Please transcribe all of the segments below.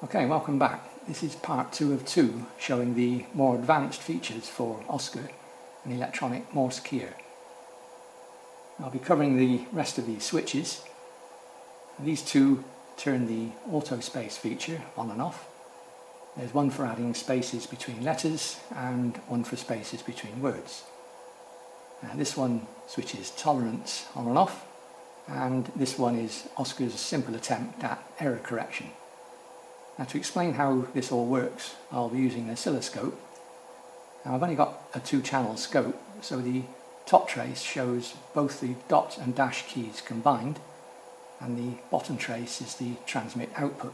Okay, welcome back. This is part 2 of 2 showing the more advanced features for OsKyr and electronic OsKyr. I'll be covering the rest of these switches. These two turn the Autospace feature on and off. There's one for adding spaces between letters and one for spaces between words. This one switches tolerance on and off, and this one is OsKyr's simple attempt at error correction. Now, to explain how this all works, I'll be using an oscilloscope. Now, I've only got a 2-channel scope, so the top trace shows both the dot and dash keys combined, and the bottom trace is the transmit output.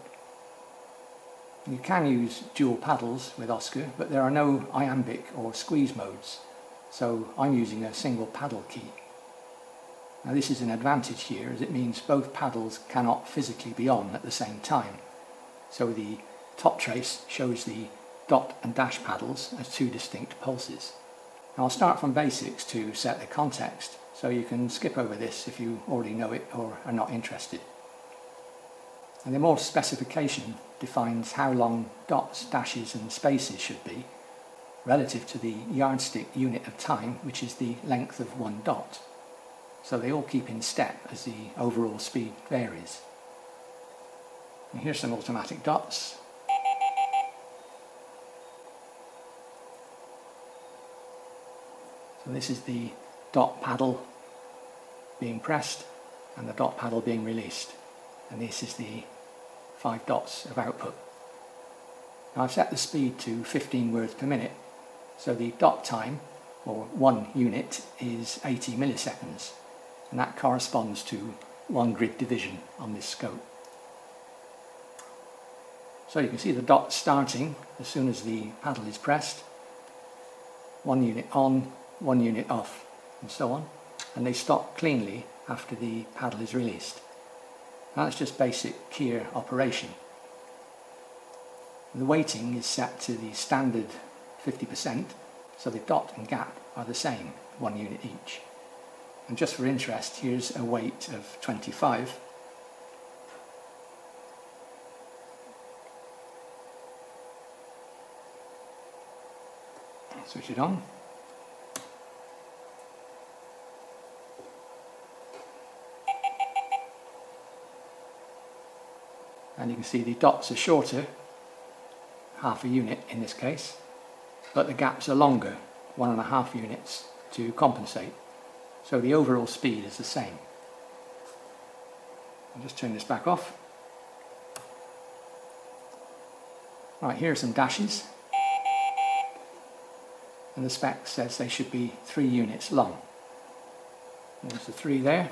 You can use dual paddles with OsKyr, but there are no iambic or squeeze modes, so I'm using a single paddle key. Now, this is an advantage here, as it means both paddles cannot physically be on at the same time. So the top trace shows the dot and dash paddles as 2 distinct pulses. Now, I'll start from basics to set the context, so you can skip over this if you already know it or are not interested. And the Morse specification defines how long dots, dashes and spaces should be relative to the yardstick unit of time, which is the length of one dot. So they all keep in step as the overall speed varies. And here's some automatic dots. So this is the dot paddle being pressed and the dot paddle being released. And this is the 5 dots of output. Now, I've set the speed to 15 words per minute, so the dot time, or 1 unit, is 80 milliseconds, and that corresponds to 1 grid division on this scope. So you can see the dots starting as soon as the paddle is pressed, 1 unit on, 1 unit off, and so on, and they stop cleanly after the paddle is released. Now, that's just basic Kyr operation. The weighting is set to the standard 50%, so the dot and gap are the same, 1 unit each. And just for interest, here's a weight of 25. Switch it on. And you can see the dots are shorter, half a unit in this case, but the gaps are longer, 1.5 units, to compensate. So the overall speed is the same. I'll just turn this back off. Right, here are some dashes. And the spec says they should be 3 units long. There's the 3 there,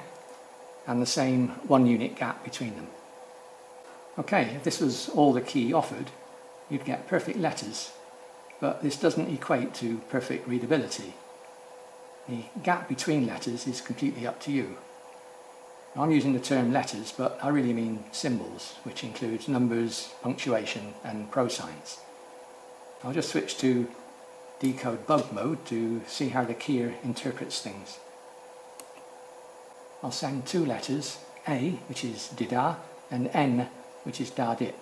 and the same 1 unit gap between them. Okay, if this was all the key offered, you'd get perfect letters, but this doesn't equate to perfect readability. The gap between letters is completely up to you. I'm using the term letters, but I really mean symbols, which includes numbers, punctuation and prosigns. I'll just switch to decode bug mode to see how the Kyr interprets things. I'll send 2 letters, A, which is dida, and N, which is da-dit.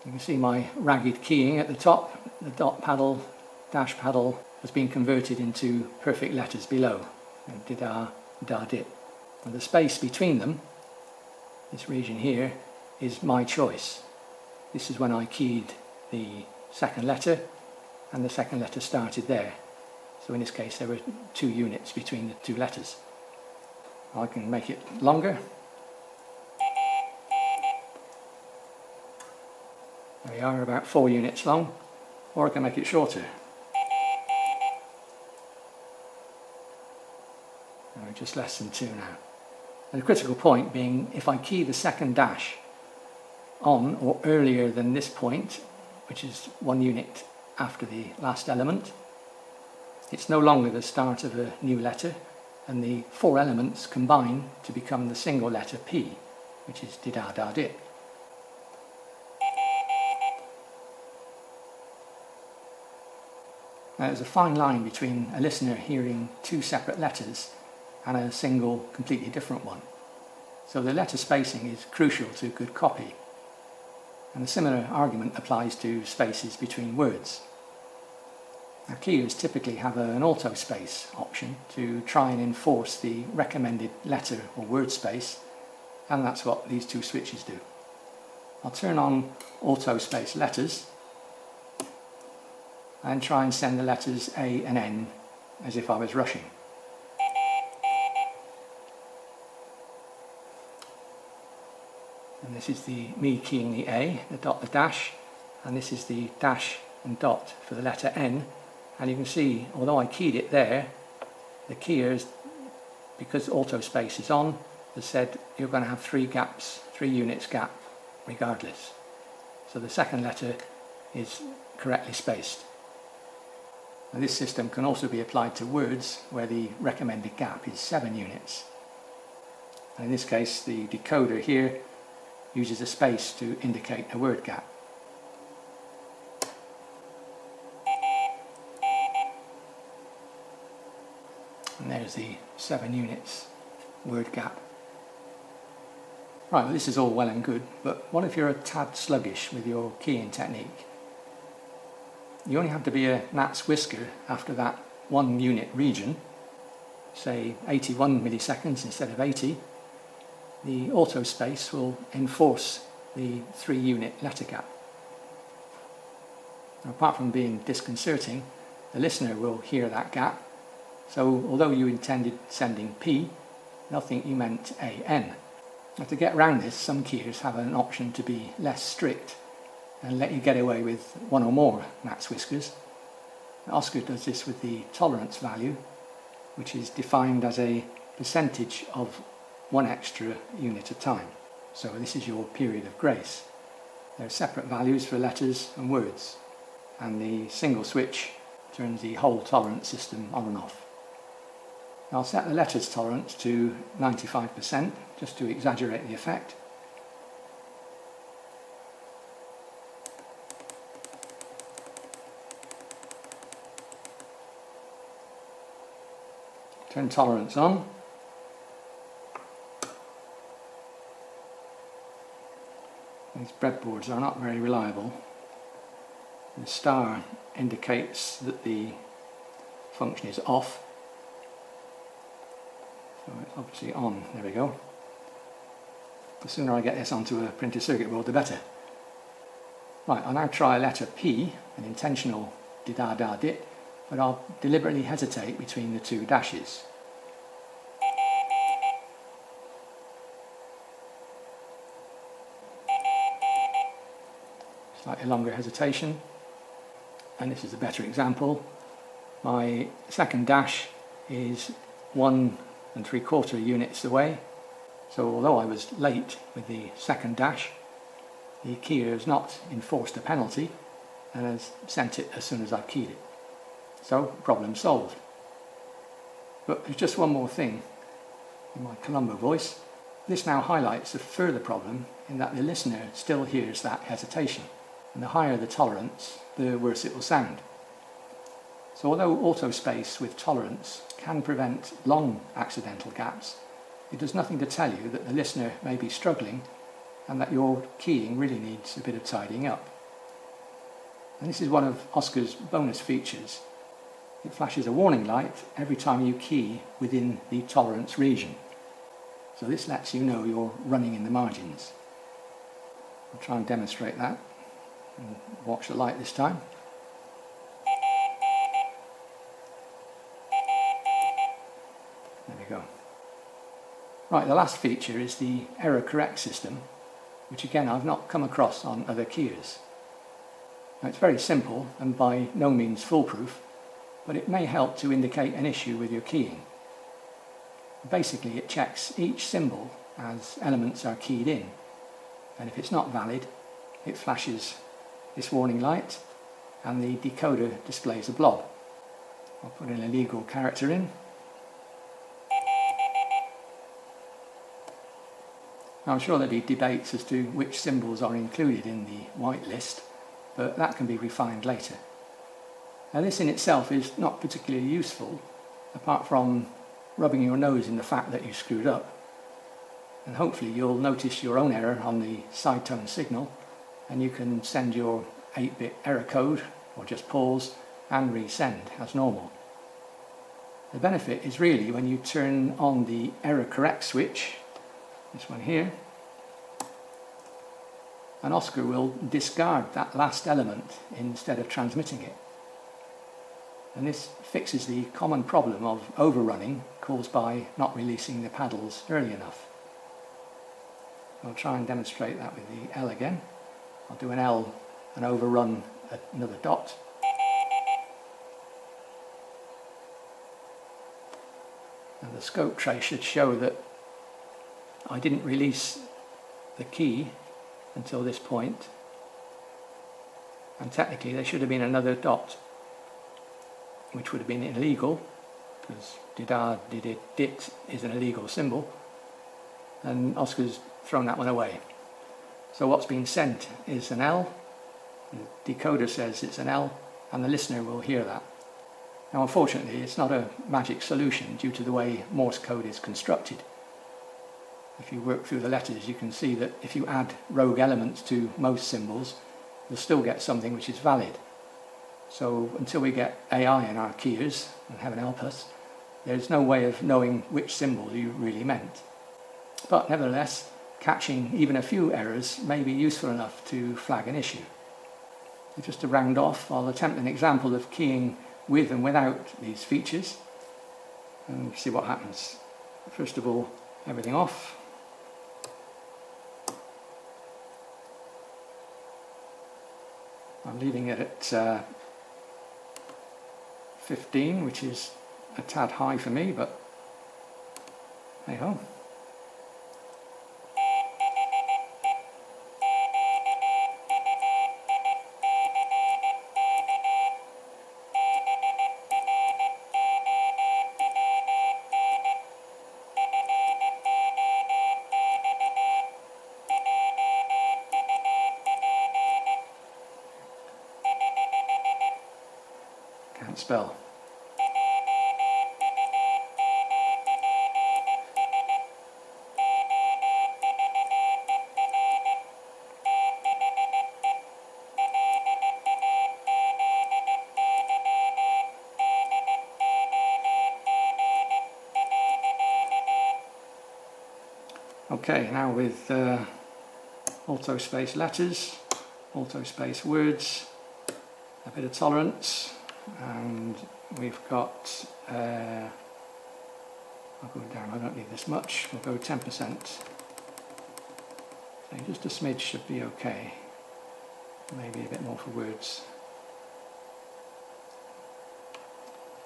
You can see my ragged keying at the top. The dot paddle, dash paddle has been converted into perfect letters below, dida, da-dit. And the space between them, this region here, is my choice. This is when I keyed the second letter, and the second letter started there. So in this case there were 2 units between the 2 letters. I can make it longer. There we are, about 4 units long, or I can make it shorter. Just less than 2 now. And the critical point being, if I key the second dash on or earlier than this point, which is 1 unit after the last element, it's no longer the start of a new letter, and the 4 elements combine to become the single letter P, which is dida da dit. Now, there's a fine line between a listener hearing 2 separate letters and a single, completely different one. So the letter spacing is crucial to good copy. And a similar argument applies to spaces between words. Now, keyers typically have an Autospace option to try and enforce the recommended letter or word space, and that's what these two switches do. I'll turn on Autospace letters and try and send the letters A and N as if I was rushing. And this is me keying the A, the dot, the dash, and this is the dash and dot for the letter N. And you can see, although I keyed it there, the keyers, because Autospace is on, has said you're going to have 3 units gap regardless. So the second letter is correctly spaced. Now, this system can also be applied to words where the recommended gap is 7 units. And in this case, the decoder here uses a space to indicate a word gap. And there's the 7 units word gap. Right, well, this is all well and good, but what if you're a tad sluggish with your keying technique? You only have to be a gnat's whisker after that 1 unit region, say 81 milliseconds instead of 80. The Autospace will enforce the 3 unit letter gap. Now, apart from being disconcerting, the listener will hear that gap, so although you intended sending P, they'll think you meant AN. Now, to get around this, some keyers have an option to be less strict and let you get away with 1 or more gnat's whiskers. OsKyr does this with the tolerance value, which is defined as a percentage of 1 extra unit at a time. So this is your period of grace. There are separate values for letters and words, and the single switch turns the whole tolerance system on and off. I'll set the letters tolerance to 95% just to exaggerate the effect. Turn tolerance on. These breadboards are not very reliable. The star indicates that the function is off. So it's obviously on. There we go. The sooner I get this onto a printed circuit board, the better. Right, I'll now try letter P, an intentional di-da-da-dit, but I'll deliberately hesitate between the 2 dashes. Slightly longer hesitation, and this is a better example. My second dash is 1 3/4 units away, so although I was late with the second dash, the keyer has not enforced a penalty and has sent it as soon as I keyed it. So, problem solved. But there's just one more thing in my Columbo voice. This now highlights a further problem in that the listener still hears that hesitation, and the higher the tolerance, the worse it will sound. So although Autospace with tolerance can prevent long accidental gaps, it does nothing to tell you that the listener may be struggling and that your keying really needs a bit of tidying up. And this is one of OsKyr's bonus features. It flashes a warning light every time you key within the tolerance region. So this lets you know you're running in the margins. I'll try and demonstrate that and watch the light this time. There we go. Right, the last feature is the error correct system, which again I've not come across on other keyers. Now, it's very simple and by no means foolproof, but it may help to indicate an issue with your keying. Basically, it checks each symbol as elements are keyed in, and if it's not valid, it flashes this warning light and the decoder displays a blob. I'll put an illegal character in. Now, I'm sure there'll be debates as to which symbols are included in the whitelist, but that can be refined later. Now, this in itself is not particularly useful, apart from rubbing your nose in the fact that you screwed up. and hopefully you'll notice your own error on the side tone signal, and you can send your 8-bit error code, or just pause and resend as normal. The benefit is really when you turn on the error correct switch, this one here, and OsKyr will discard that last element instead of transmitting it. And this fixes the common problem of overrunning caused by not releasing the paddles early enough. I'll try and demonstrate that with the L again. I'll do an L and overrun another dot. And the scope trace should show that I didn't release the key until this point, and technically there should have been another dot, which would have been illegal, because dit is an illegal symbol, and OsKyr's thrown that one away. So what's been sent is an L, the decoder says it's an L, and the listener will hear that. Now unfortunately it's not a magic solution due to the way Morse code is constructed. If you work through the letters, you can see that if you add rogue elements to most symbols, you'll still get something which is valid. So until we get AI in our keyers, and heaven help us, there's no way of knowing which symbol you really meant. But nevertheless, catching even a few errors may be useful enough to flag an issue. So just to round off, I'll attempt an example of keying with and without these features, and see what happens. First of all, everything off. I'm leaving it at 15, which is a tad high for me, but hey ho. Can't spell. Okay, now with Autospace letters, Autospace words, a bit of tolerance, and we've got, I'll go down, I don't need this much, we'll go 10%. So just a smidge should be okay, maybe a bit more for words.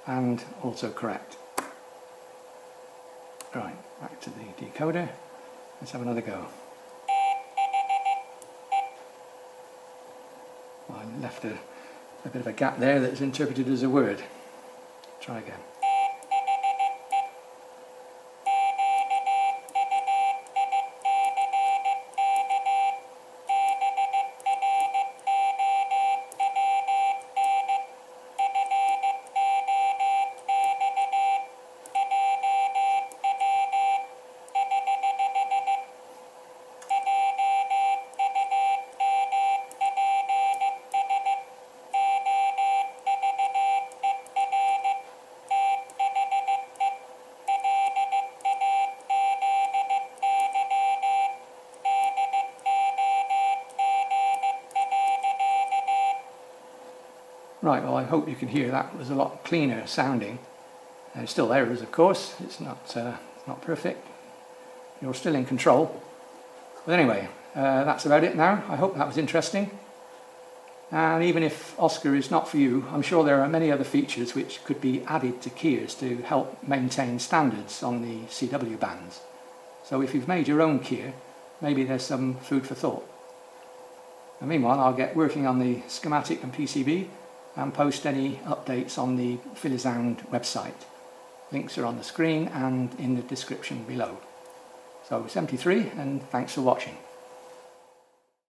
And autocorrect. Right, back to the decoder. Let's have another go. Well, I left a bit of a gap there that's interpreted as a word. Try again. Right, well I hope you can hear that was a lot cleaner sounding. There's still errors of course, it's not perfect. You're still in control. But anyway, that's about it now. I hope that was interesting. And even if OsKyr is not for you, I'm sure there are many other features which could be added to keyers to help maintain standards on the CW bands. So if you've made your own keyer, maybe there's some food for thought. And meanwhile, I'll get working on the schematic and PCB and post any updates on the Philisound website. Links are on the screen and in the description below. So 73, and thanks for watching.